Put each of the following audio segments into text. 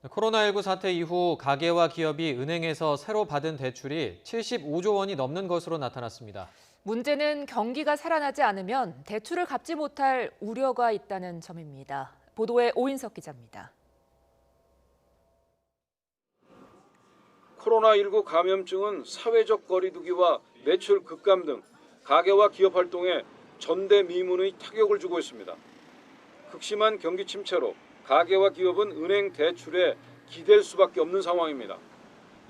코로나19 사태 이후 가계와 기업이 은행에서 새로 받은 대출이 75조 원이 넘는 것으로 나타났습니다. 문제는 경기가 살아나지 않으면 대출을 갚지 못할 우려가 있다는 점입니다. 보도에 오인석 기자입니다. 코로나19 감염증은 사회적 거리두기와 매출 급감 등 가계와 기업 활동에 전대미문의 타격을 주고 있습니다. 극심한 경기 침체로 가계와 기업은 은행 대출에 기댈 수밖에 없는 상황입니다.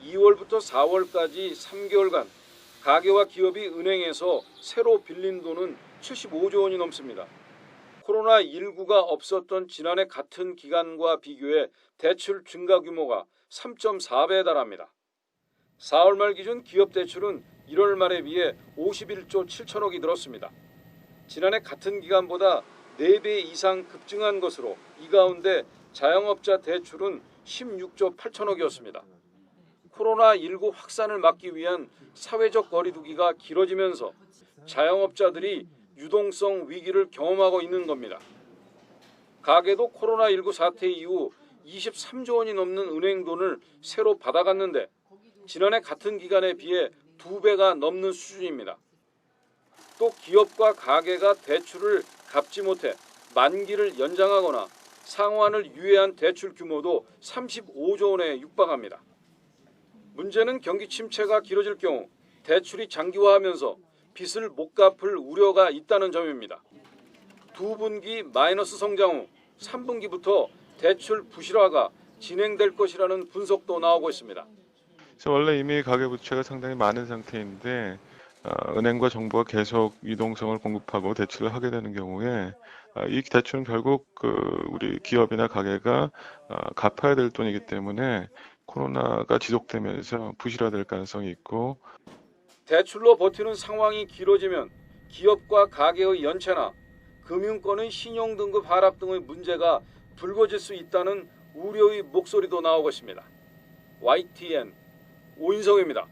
2월부터 4월까지 3개월간 가계와 기업이 은행에서 새로 빌린 돈은 75조 원이 넘습니다. 코로나19가 없었던 지난해 같은 기간과 비교해 대출 증가 규모가 3.4배에 달합니다. 4월 말 기준 기업 대출은 1월 말에 비해 51조 7천억이 늘었습니다. 지난해 같은 기간보다 4배 이상 급증한 것으로 이 가운데 자영업자 대출은 16조 8천억이었습니다. 코로나19 확산을 막기 위한 사회적 거리두기가 길어지면서 자영업자들이 유동성 위기를 경험하고 있는 겁니다. 가계도 코로나19 사태 이후 23조 원이 넘는 은행 돈을 새로 받아갔는데 지난해 같은 기간에 비해 2배가 넘는 수준입니다. 또 기업과 가계가 대출을 갚지 못해 만기를 연장하거나 상환을 유예한 대출 규모도 35조 원에 육박합니다. 문제는 경기 침체가 길어질 경우 대출이 장기화하면서 빚을 못 갚을 우려가 있다는 점입니다. 2분기 마이너스 성장 후 3분기부터 대출 부실화가 진행될 것이라는 분석도 나오고 있습니다. 원래 이미 가계부채가 상당히 많은 상태인데 은행과 정부가 계속 유동성을 공급하고 대출을 하게 되는 경우에 이 대출은 결국 우리 기업이나 가게가 갚아야 될 돈이기 때문에 코로나가 지속되면서 부실화될 가능성이 있고 대출로 버티는 상황이 길어지면 기업과 가계의 연체나 금융권의 신용등급 하락 등의 문제가 불거질 수 있다는 우려의 목소리도 나오고 있습니다. YTN 오인성입니다.